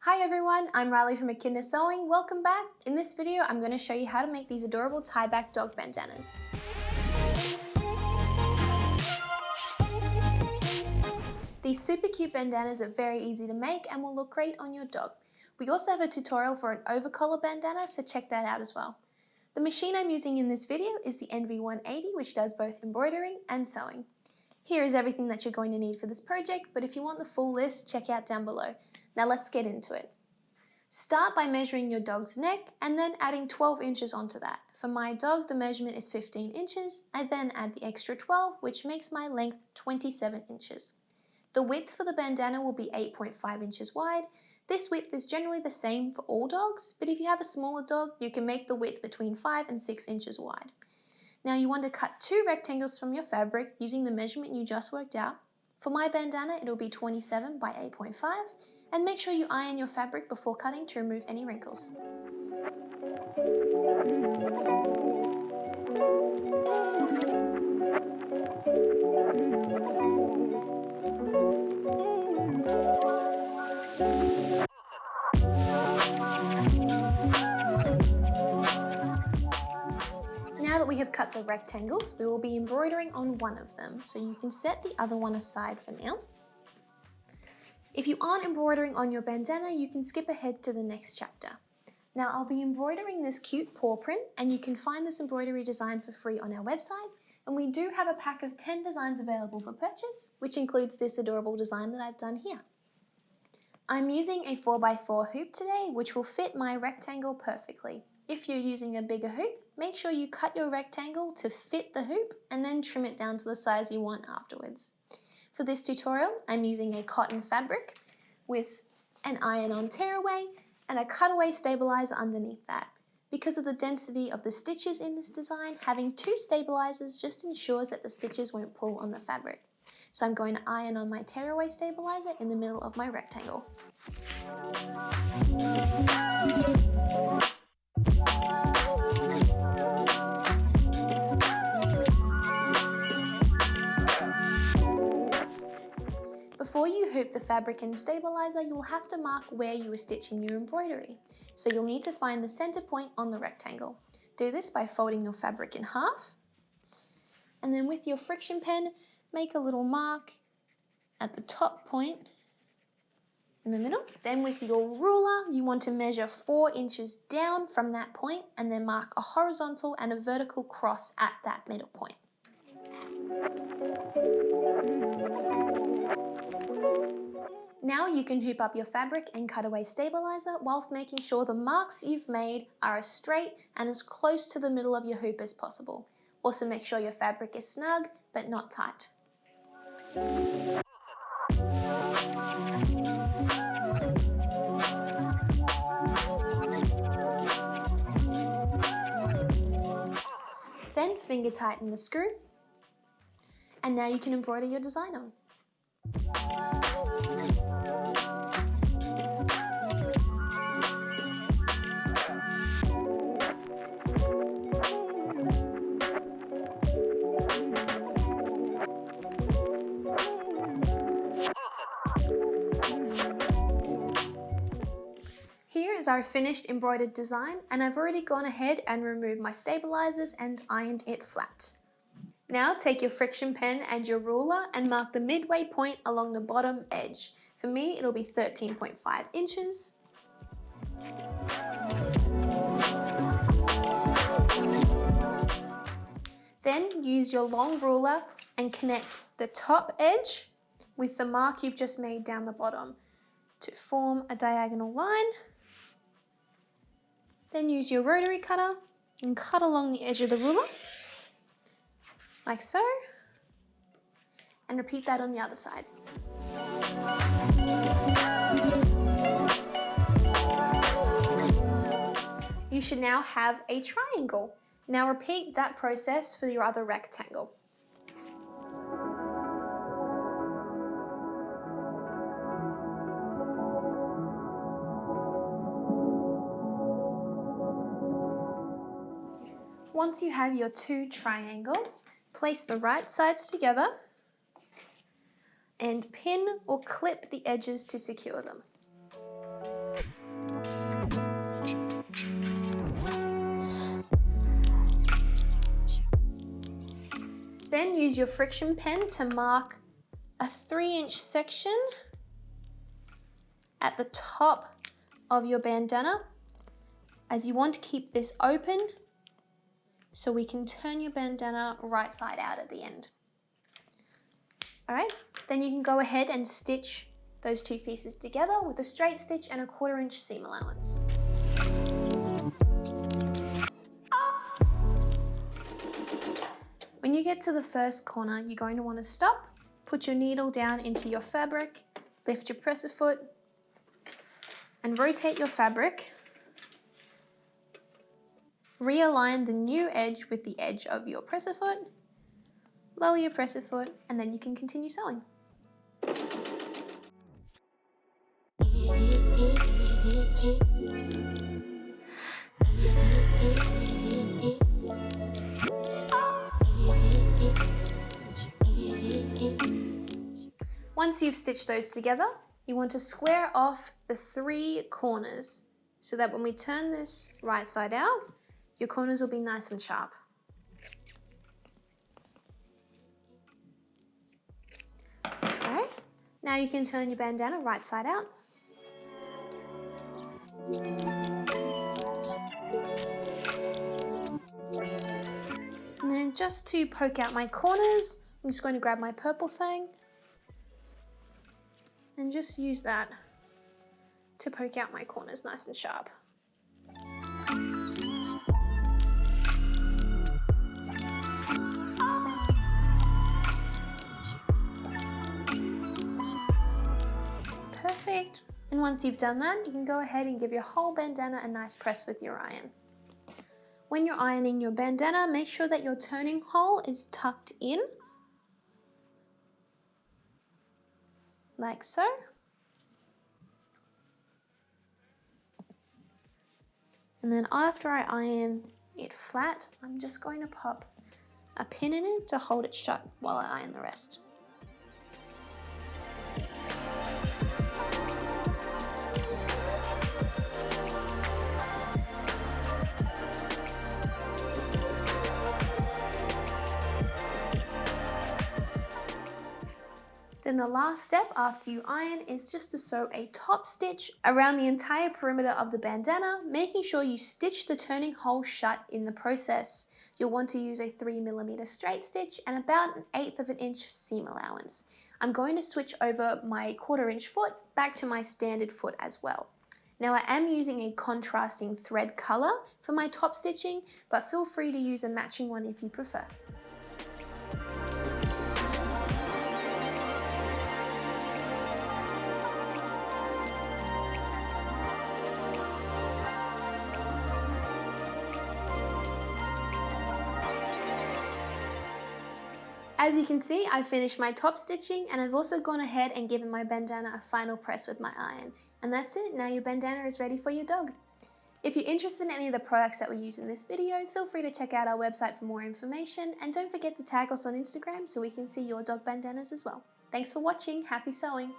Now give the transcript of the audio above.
Hi everyone, I'm Riley from Echidna Sewing. Welcome back. In this video, I'm going to show you how to make these adorable tie-back dog bandanas. These super cute bandanas are very easy to make and will look great on your dog. We also have a tutorial for an over-collar bandana, so check that out as well. The machine I'm using in this video is the NV180, which does both embroidering and sewing. Here is everything that you're going to need for this project, but if you want the full list, check out down below. Now let's get into it. Start by measuring your dog's neck and then adding 12 inches onto that. For my dog, the measurement is 15 inches. I then add the extra 12, which makes my length 27 inches. The width for the bandana will be 8.5 inches wide. This width is generally the same for all dogs, but if you have a smaller dog, you can make the width between 5 and 6 inches wide. Now you want to cut two rectangles from your fabric using the measurement you just worked out. For my bandana, it will be 27 by 8.5, and make sure you iron your fabric before cutting to remove any wrinkles. Now that we have cut the rectangles, we will be embroidering on one of them, so you can set the other one aside for now. If you aren't embroidering on your bandana, you can skip ahead to the next chapter. Now I'll be embroidering this cute paw print, and you can find this embroidery design for free on our website, and we do have a pack of 10 designs available for purchase, which includes this adorable design that I've done here. I'm using a 4x4 hoop today, which will fit my rectangle perfectly. If you're using a bigger hoop, make sure you cut your rectangle to fit the hoop and then trim it down to the size you want afterwards. For this tutorial, I'm using a cotton fabric with an iron-on tearaway and a cutaway stabilizer underneath that. Because of the density of the stitches in this design, having two stabilizers just ensures that the stitches won't pull on the fabric. So I'm going to iron on my tearaway stabilizer in the middle of my rectangle. Before you hoop the fabric and stabilizer, you'll have to mark where you are stitching your embroidery. So you'll need to find the center point on the rectangle. Do this by folding your fabric in half, and then with your friction pen, make a little mark at the top point in the middle. Then with your ruler, you want to measure 4 inches down from that point and then mark a horizontal and a vertical cross at that middle point. Now you can hoop up your fabric and cutaway stabilizer whilst making sure the marks you've made are as straight and as close to the middle of your hoop as possible. Also make sure your fabric is snug but not tight. Then finger tighten the screw, and now you can embroider your design on. Here is our finished embroidered design, and I've already gone ahead and removed my stabilizers and ironed it flat. Now take your friction pen and your ruler and mark the midway point along the bottom edge. For me, it'll be 13.5 inches. Then use your long ruler and connect the top edge with the mark you've just made down the bottom to form a diagonal line. Then use your rotary cutter and cut along the edge of the ruler, like so, and repeat that on the other side. You should now have a triangle. Now repeat that process for your other rectangle. Once you have your two triangles, place the right sides together and pin or clip the edges to secure them. use your friction pen to mark a 3-inch section at the top of your bandana, as you want to keep this open so we can turn your bandana right side out at the end. Alright, then you can go ahead and stitch those two pieces together with a straight stitch and a 1/4-inch seam allowance. When you get to the first corner, you're going to want to stop, put your needle down into your fabric, lift your presser foot, and rotate your fabric. Realign the new edge with the edge of your presser foot, lower your presser foot, and then you can continue sewing. Once you've stitched those together, you want to square off the 3 corners so that when we turn this right side out, your corners will be nice and sharp. Alright, now you can turn your bandana right side out. And then just to poke out my corners, I'm just going to grab my purple thing and just use that to poke out my corners nice and sharp. Perfect. And once you've done that, you can go ahead and give your whole bandana a nice press with your iron. When you're ironing your bandana, make sure that your turning hole is tucked in, like so. And then after I iron it flat, I'm just going to pop a pin in it to hold it shut while I iron the rest. Then the last step after you iron is just to sew a top stitch around the entire perimeter of the bandana, making sure you stitch the turning hole shut in the process. You'll want to use a 3mm straight stitch and about 1/8 of an inch seam allowance. I'm going to switch over my 1/4-inch foot back to my standard foot as well. Now I am using a contrasting thread color for my top stitching, but feel free to use a matching one if you prefer. As you can see, I've finished my top stitching and I've also gone ahead and given my bandana a final press with my iron. And that's it, now your bandana is ready for your dog. If you're interested in any of the products that we use in this video, feel free to check out our website for more information, and don't forget to tag us on Instagram so we can see your dog bandanas as well. Thanks for watching, happy sewing!